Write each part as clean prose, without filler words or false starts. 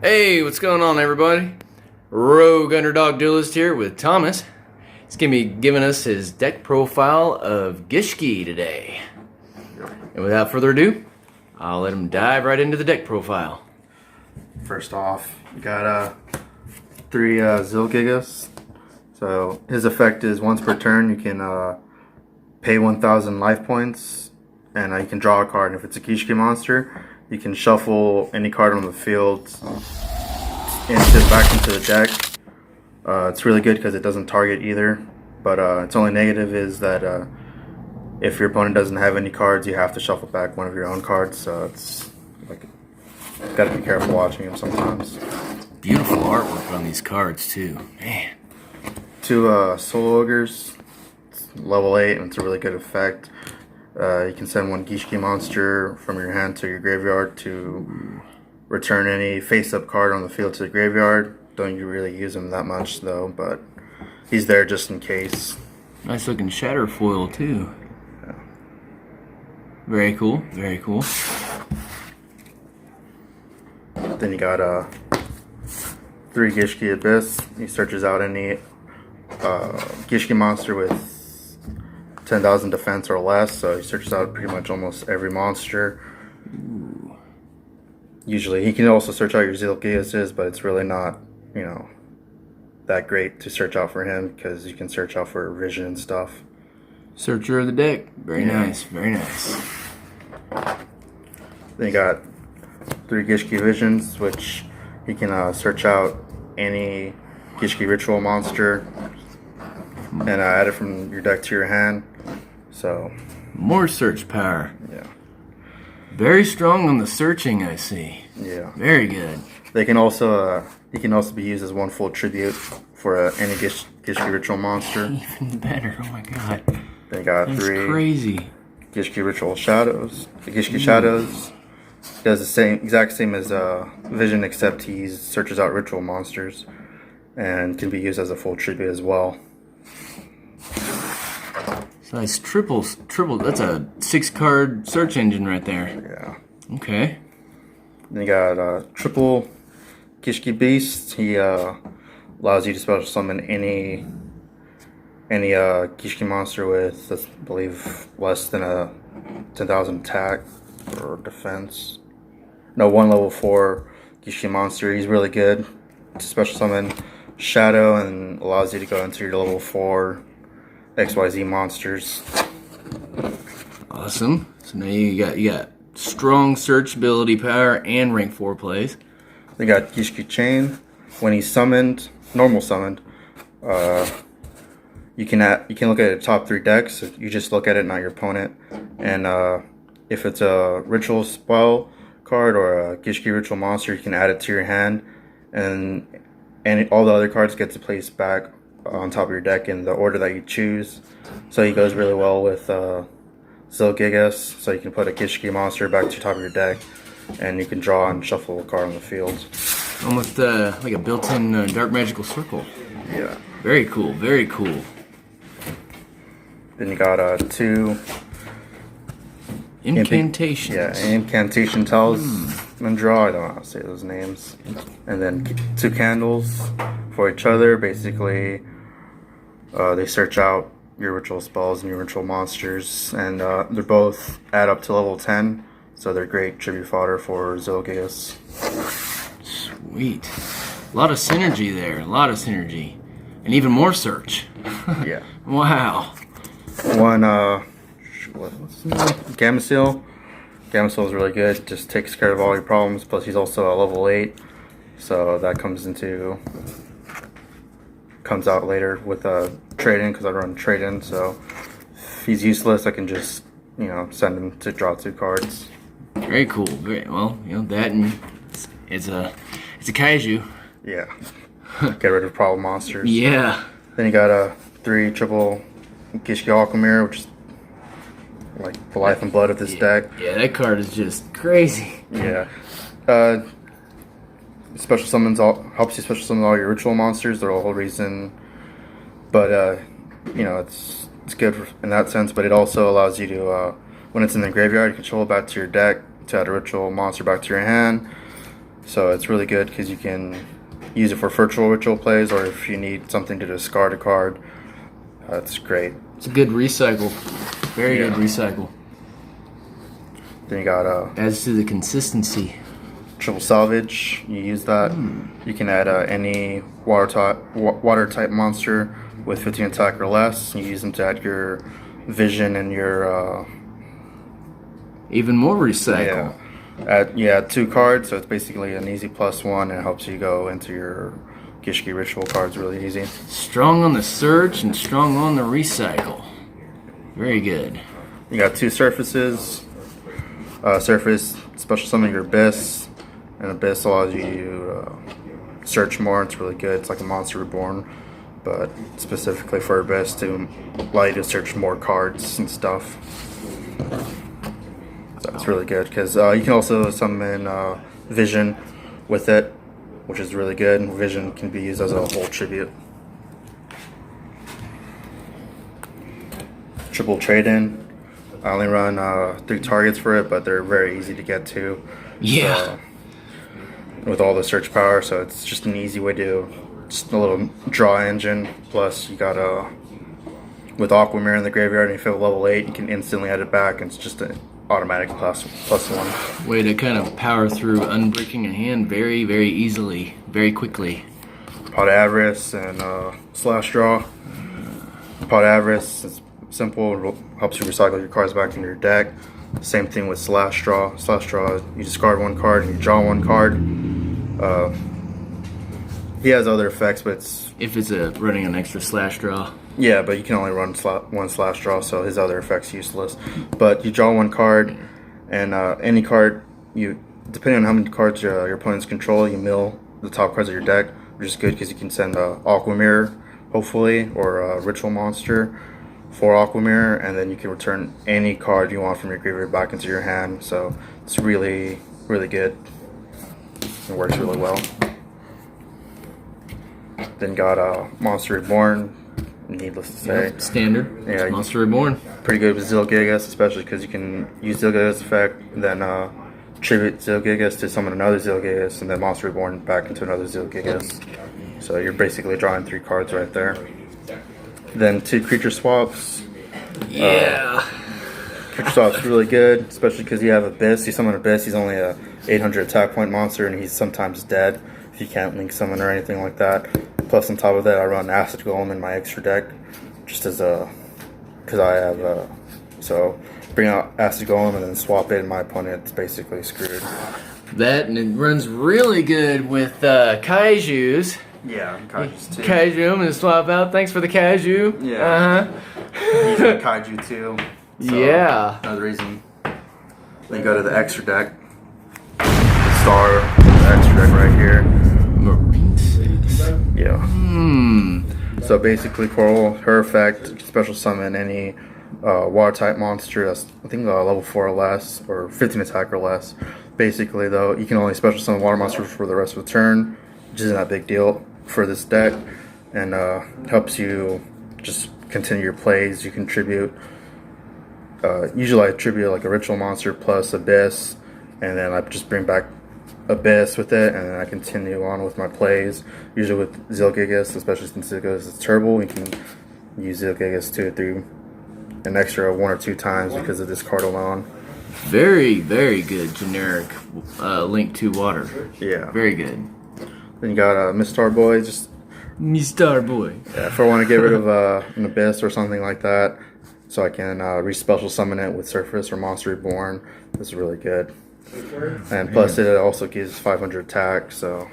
Hey, what's going on, everybody? Rogue Underdog Duelist here with Thomas. He's going to be giving us his deck profile of Gishki today. And without further ado, I'll let him dive right into the deck profile. First off, you got 3 Yugiohs. So his effect is once per turn you can pay 1,000 life points, and you can draw a card. And if it's a Gishki monster, you can shuffle any card on the field back into the deck. It's really good because it doesn't target either. But its only negative is that if your opponent doesn't have any cards, you have to shuffle back one of your own cards. So it's like, got to be careful watching them sometimes. Beautiful artwork on these cards too, man. 2 Soul Ogres, level 8, and it's a really good effect. You can send 1 Gishki monster from your hand to your graveyard to return any face-up card on the field to the graveyard. Don't you really use him that much though, but he's there just in case. Nice looking shatter foil too. Yeah. Very cool, very cool. Then you got 3 Gishki Abyss. He searches out any Gishki monster with 10,000 defense or less, so he searches out pretty much almost every monster. Ooh. Usually he can also search out your Yugiohs, but it's really not, that great to search out for him because you can search out for vision and stuff. Searcher of the deck. Very nice, very nice. Then you got 3 Gishki Visions, which he can search out any Gishki Ritual monster and add it from your deck to your hand. So More search power. yeah. Very strong on the searching, I see. Yeah. Very good. They can also he can also be used as 1 full tribute for any Gishki Ritual monster. Even better. Oh my god. Then you got That's 3 crazy. Gishki Ritual Shadows. The Gishki Shadows does the exact same as Vision, except he searches out ritual monsters and can be used as a full tribute as well. Nice triple. That's a 6-card search engine right there. Yeah. Okay. Then you got triple Gishki Beast. He allows you to special summon any Gishki monster with, I believe, less than a 10,000 attack or defense. No, 1 level 4 Gishki monster. He's really good to special summon Shadow and allows you to go into your level 4 XYZ monsters. Awesome. So now you got strong search ability power and rank 4 plays. We got Gishki Chain. When he's summoned, normal summoned, you can look at the top 3 decks. You just look at it, not your opponent. And if it's a ritual spell card or a Gishki ritual monster, you can add it to your hand, and all the other cards get to place back on top of your deck in the order that you choose. So he goes really well with Yugiohs, so you can put a Gishki monster back to the top of your deck, and you can draw and shuffle a card on the field. Almost like a built-in dark magical circle. Yeah. Very cool. Very cool. Then you got 2 Incantations. Incantation Talisman draw. I don't know how to say those names. And then 2 candles for each other. Basically, they search out your ritual spells and your ritual monsters, and they're both add up to level 10, so they're great tribute fodder for Yugiohs. Sweet. A lot of synergy there. A lot of synergy. And even more search. Yeah. Wow. 1 what's his name? Gamma is really good. Just takes care of all your problems. Plus, he's also a level 8, so that comes out later with trade-in, because I run trade-in. So if he's useless, I can just send him to draw 2 cards. Very cool. Very well. That and it's a kaiju. Yeah. Get rid of problem monsters. Yeah. Then you got 3 triple Gishki Alchemir, which is like the life and blood of this deck. Yeah, that card is just crazy. Yeah. Special summons helps you special summon all your ritual monsters. They're the whole reason. But it's good in that sense. But it also allows you to when it's in the graveyard, you can shuffle it back to your deck to add a ritual monster back to your hand. So it's really good because you can use it for virtual ritual plays, or if you need something to discard a card. It's great. It's a good recycle. Very good recycle. Then you got adds to the consistency. triple salvage. You use that. You can add any water type monster with 15 attack or less. You use them to add your vision and your even more recycle. You add 2 cards, so it's basically an easy +1, and it helps you go into your Gishki ritual cards really easy. Strong on the search and strong on the recycle. Very good. You got 2 surfaces. Surface, special summon your Abyss, and Abyss allows you to search more. It's really good. It's like a Monster Reborn, but specifically for Abyss to allow you to search more cards and stuff. So it's really good because you can also summon Vision with it, which is really good. And Vision can be used as a whole tribute. Triple trade-in. I only run 3 targets for it, but they're very easy to get to. Yeah. So, with all the search power, so it's just an easy way to just a little draw engine. Plus, you got with Aquamirror in the graveyard, and if you have level 8, you can instantly add it back, and it's just an automatic +1. Way to kind of power through unbreaking a hand very, very easily, very quickly. Pot Avarice and Slash Draw. Pot Avarice is simple, helps you recycle your cards back into your deck. Same thing with Slash Draw. Slash Draw, you discard 1 card and you draw 1 card. He has other effects, but if it's running an extra Slash Draw. Yeah, but you can only run 1 Slash Draw, so his other effect's useless. But you draw 1 card, and any card, depending on how many cards your opponents control, you mill the top cards of your deck, which is good because you can send Aquamirror, hopefully, or a Ritual Monster for Aquamirror, and then you can return any card you want from your graveyard back into your hand. So it's really, really good. It works really well. Then got Monster Reborn. Needless to say, yep, standard. Yeah, Monster Reborn. Pretty good with Zilgigas, especially because you can use Zilgigas effect, then tribute Zilgigas to summon another Zilgigas, and then Monster Reborn back into another Zilgigas. So you're basically drawing 3 cards right there. Then 2 creature swaps. Yeah. Creature swap's really good, especially because you have Abyss. You summon Abyss, he's only a 800 attack point monster, and he's sometimes dead if you can't link summon or anything like that. Plus, on top of that, I run Acid Golem in my extra deck, just as because I have so bring out Acid Golem and then swap it, and my opponent's basically screwed. That, and it runs really good with Kaijus. Yeah, Kaijus too. Kaiju, I'm gonna swap out. Thanks for the Kaiju. Yeah. He's a Kaiju too. So yeah. Another reason. Then you go to the extra deck. Star, the extra deck right here. Marine 6. Yeah. So basically, for her effect, you can special summon any water type monster that's, I think, level 4 or less, or 15 attack or less. Basically, though, you can only special summon water monsters for the rest of the turn, which isn't that big deal for this deck, and helps you just continue your plays. You contribute. Usually, I tribute like a ritual monster plus Abyss, and then I just bring back Abyss with it, and then I continue on with my plays. Usually with Zilgigas, especially since Zilgigas is turbo, you can use Zilgigas 2 or 3 an extra 1 or 2 times because of this card alone. Very, very good generic link to water. Yeah. Very good. Then you got Mistar Boy, just Mistar Boy. Yeah, if I want to get rid of an Abyss or something like that, so I can re-special summon it with Surface or Monster Reborn. This is really good. And plus it also gives 500 attack, so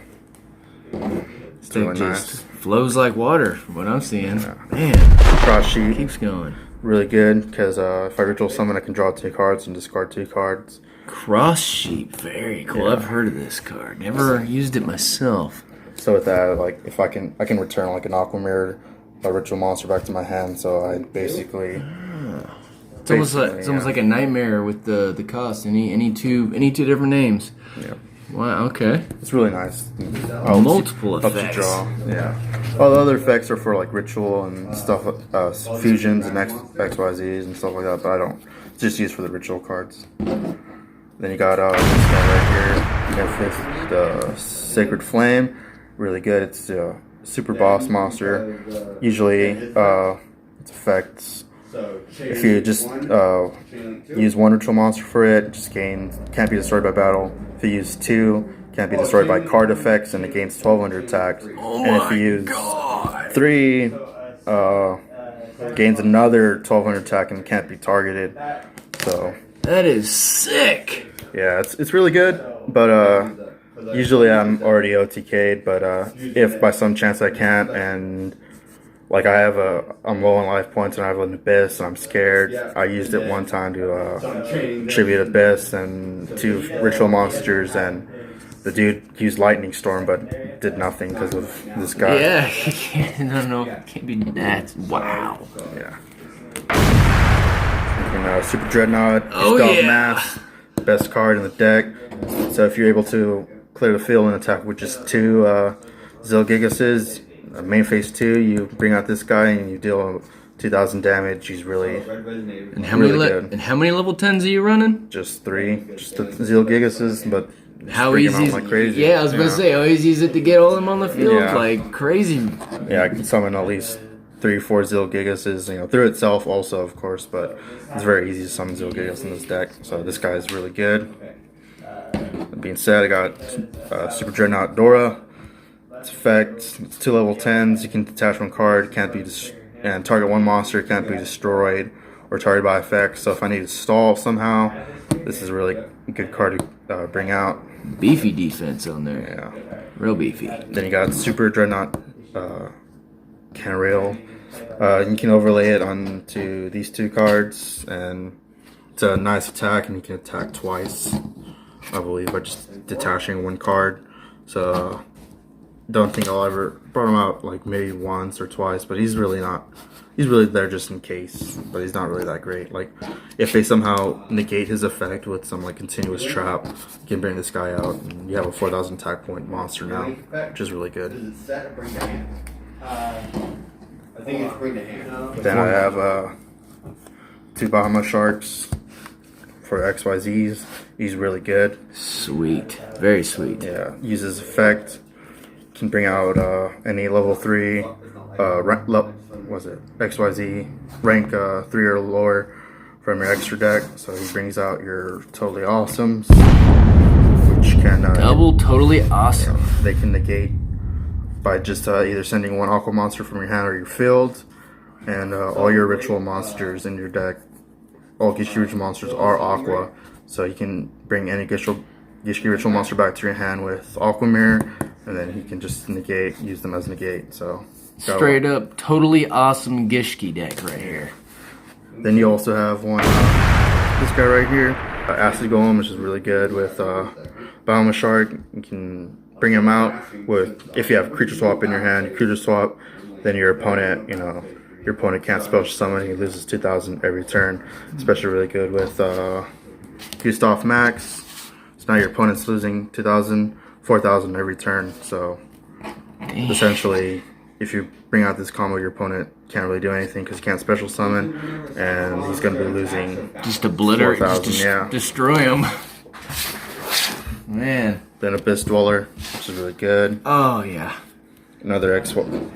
it's really nice. Flows like water from what I'm seeing. Yeah. Man, Cross sheet, keeps going. really good because if I ritual summon, I can draw 2 cards and discard 2 cards. Cross sheet, very cool. Yeah. I've heard of this card. Never used it myself. So with that, like if I can return like an Aquamirror, a ritual monster back to my hand. So I basically. It's almost like a nightmare with the cost. Any two different names. Yeah. Wow. Okay. It's really nice. Multiple Helps effects. you draw. Yeah. All the other effects are for like ritual and stuff, fusions and XYZs and stuff like that. But I don't. It's just used for the ritual cards. Then you got this guy right here. Next, the Sacred Flame, really good. It's a super boss monster. Usually, its effects, if you just use one ritual monster for it, just can't be destroyed by battle. If you use two, can't be destroyed by card effects, and it gains 1200 attack. Oh and if you use three, gains another 1200 attack and can't be targeted. So that is sick. yeah, it's really good, but usually I'm already OTK'd, but if by some chance I can't, and like I'm low on life points and I have an Abyss and I'm scared, I used it one time to tribute Abyss and 2 ritual monsters, and the dude used Lightning Storm but did nothing because of this guy. Yeah, he can't, no, can't be that. Wow. Yeah. And Super Dreadnought, Oh, Stealth yeah. Mass, best card in the deck. So if you're able to clear the field and attack with just 2 Zilgigases, main phase 2, you bring out this guy and you deal 2,000 damage. He's really, And how really many good. and how many level 10s are you running? Just 3, just the Zilgigases, but How bring 'em easy out is like crazy. Yeah, I was about to say, how easy is it to get all them on the field? Yeah. Like crazy. Yeah, I can summon at least 3 or 4 Zilgigases, through itself also, of course, but it's very easy to summon Zilgigas in this deck. So this guy is really good. That being said, I got Super Dreadnought Dora. Its effect, it's 2 level 10s. You can detach 1 card, can't be and target 1 monster, can't be destroyed or targeted by effects. So if I need to stall somehow, this is a really good card to bring out. Beefy defense on there. Yeah. Real beefy. Then you got Super Dreadnought Canarail. You can overlay it onto these 2 cards, and it's a nice attack, and you can attack twice, I believe, by just detaching 1 card. So don't think I'll ever brought him out like maybe once or twice, but he's really there just in case, but he's not really that great. Like if they somehow negate his effect with some like continuous trap, you can bring this guy out and you have a 4,000 attack point monster now, which is really good. I think it's bring to hand. Then I have 2 Bahama Sharks for XYZs. He's really good. Sweet. Very sweet. Yeah, uses effect. Can bring out any level 3 XYZ rank 3 or lower from your extra deck. So he brings out your Totally Awesomes, which can Double totally awesome. they can negate by just either sending 1 Aqua monster from your hand or your field, and all your ritual monsters in your deck, all Gishki ritual monsters are Aqua, so you can bring any Gishki ritual monster back to your hand with Aqua Mirror, and then you can just use them as negate. So Straight up totally awesome Gishki deck right here. Then you also have one, this guy right here, Acid Golem, which is really good with Bahama Shark. You can bring him out with, if you have creature swap in your hand, you creature swap, then your opponent, your opponent can't special summon, he loses 2,000 every turn. Especially really good with Gustav Max. So now your opponent's losing 2,000, 4,000 every turn. So essentially, if you bring out this combo, your opponent can't really do anything because he can't special summon, and he's going to be losing Just obliterate, 4,000, just destroy him. Man. Then Abyss Dweller, which is really good. Oh yeah. Another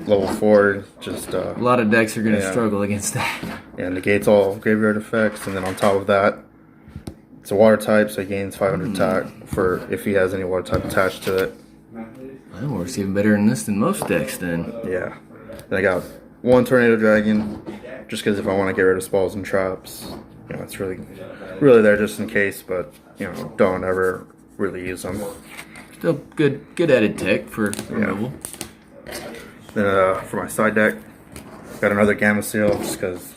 level 4, just A lot of decks are going to Yeah. struggle against that. yeah, negates all graveyard effects, and then on top of that, it's a water type, so he gains 500 attack for if he has any water type attached to it. That works even better in this than most decks then. Yeah. Then I got 1 Tornado Dragon, just because if I want to get rid of spells and traps, it's really there just in case, but don't ever really use them. Still good added tech for removal. Then for my side deck, got another Gamma Seal, just because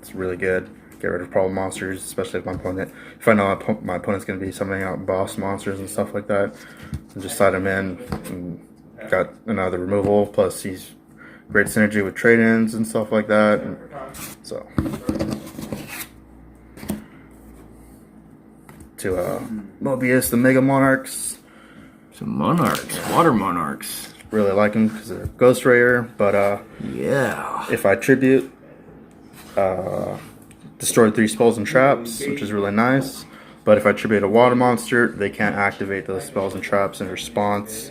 it's really good. Get rid of problem monsters, especially if I know my opponent's going to be summoning out boss monsters and stuff like that, and just side him in. And got another removal, plus he's great synergy with trade-ins and stuff like that. And so to Mobius, the Mega Monarchs. Some monarchs, water monarchs. Really like them because they're Ghost Raider, but Yeah. if I tribute, destroy 3 spells and traps, which is really nice. But if I tribute a water monster, they can't activate those spells and traps in response.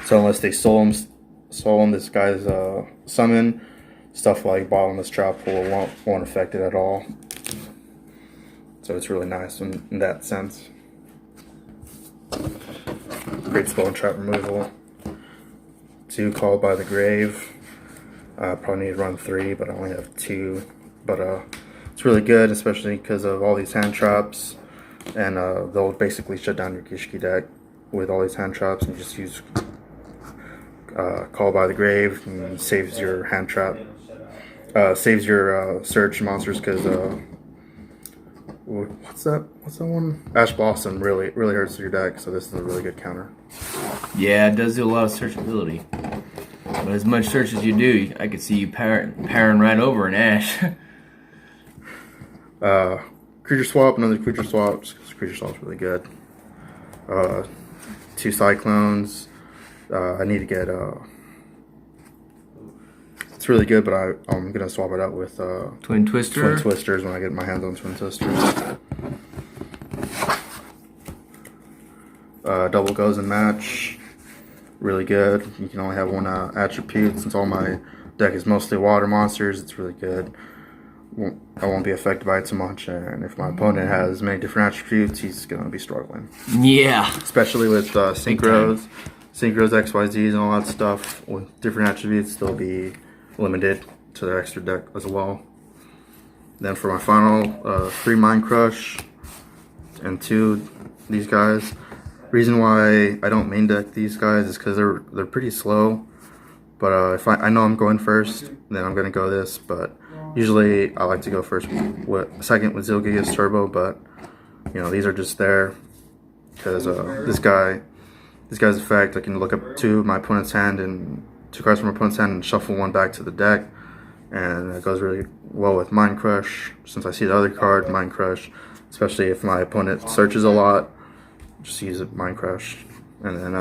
So unless they soul him, this guy's summon, stuff like Bottomless Trap Pool won't affect it at all. So it's really nice in that sense. Great spell and trap removal. 2 Called by the Grave. Probably need to run 3, but I only have 2. But it's really good, especially because of all these hand traps. And they'll basically shut down your Gishki deck with all these hand traps, and just use Call by the Grave, and saves your hand trap. Saves your search monsters, because what's that one? Ash Blossom really hurts your deck, so this is a really good counter. Yeah, it does do a lot of searchability. But as much search as you do, I could see you powering right over an Ash. Creature swap, another creature swap. Creature swap's really good. 2 Cyclones. I need to get it's really good, but I'm gonna swap it out with Twin Twister. Twin Twisters when I get my hands on Twin Twisters. Double Goes and Match. Really good. You can only have 1 attribute. Since all my deck is mostly water monsters, it's really good. I won't be affected by it too much, and if my opponent has many different attributes, he's going to be struggling. Yeah. Especially with Synchros, XYZs, and all that stuff. With different attributes, they'll be limited to their extra deck as well. Then for my final, 3 Mind Crush and 2 these guys. Reason why I don't main deck these guys is because they're pretty slow. But if I know I'm going first, then I'm going to go this. But usually I like to go second with Yugioh Turbo. But you know, these are just there because this guy's effect, I can look up 2 of my opponent's hand and 2 cards from my opponent's hand and shuffle 1 back to the deck, and it goes really well with Mind Crush. Since I see the other card, Mind Crush, especially if my opponent searches a lot, just use it, Mind Crush. And then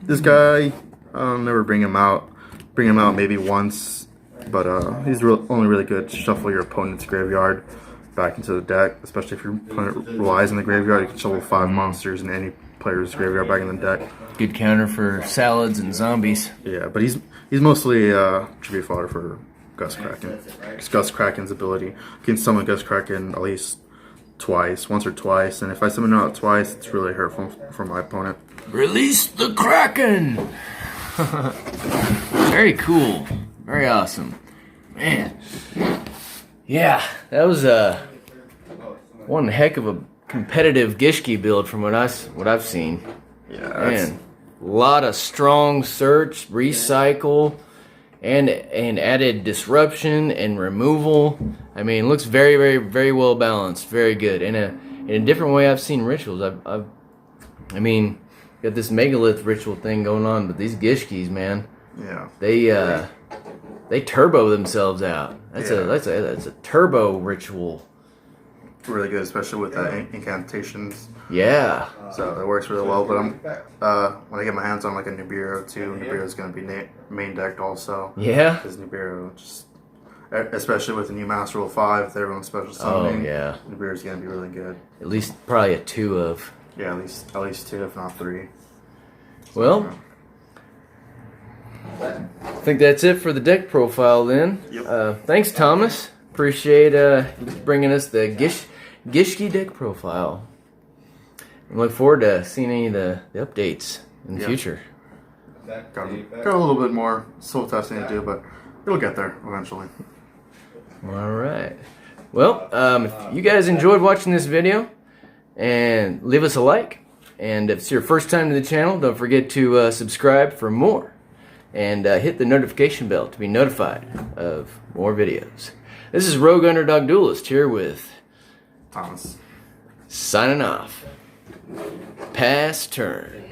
this guy, I'll never bring him out. Bring him out maybe once, but he's only really good to shuffle your opponent's graveyard back into the deck, especially if your opponent relies on the graveyard. You can shuffle 5 monsters in any player's graveyard back in the deck. Good counter for salads and zombies. Yeah, but he's mostly tribute fodder for Gust Kraken. It's Gust Kraken's ability. You can summon Gust Kraken at least once or twice, and if I summon it out twice, it's really hurtful for my opponent. Release the Kraken! Very cool. Very awesome. Man. Yeah, that was one heck of a competitive Gishki build from what I've seen. Yeah, Man, a lot of strong search, recycle, and added disruption and removal. I mean, it looks very, very, very well balanced. Very good. In a different way I've seen rituals. I mean, got this megalith ritual thing going on, but these Gishkis, man, yeah, they turbo themselves out. That's a turbo ritual. really good, especially with incantations. Yeah. So it works really well. But when I get my hands on like a Nibiru too, Nibiru's going to be main decked also. Yeah. Because Nibiru just, especially with the new Master Rule 5, with everyone's special summoning. Oh yeah. Nibiru's going to be really good. At least probably a 2 of. Yeah, at least 2, if not 3. Well, I think that's it for the deck profile then. Yep. Thanks, Thomas. Appreciate bringing us the Gishki deck profile. I look forward to seeing any of the updates in the future. Got a little bit more soul testing to do, but it'll get there eventually. All right. Well, if you guys enjoyed watching this video, and leave us a like. And if it's your first time to the channel, don't forget to subscribe for more. And hit the notification bell to be notified of more videos. This is Rogue Underdog Duelist here with Thomas. Signing off. Pass turn.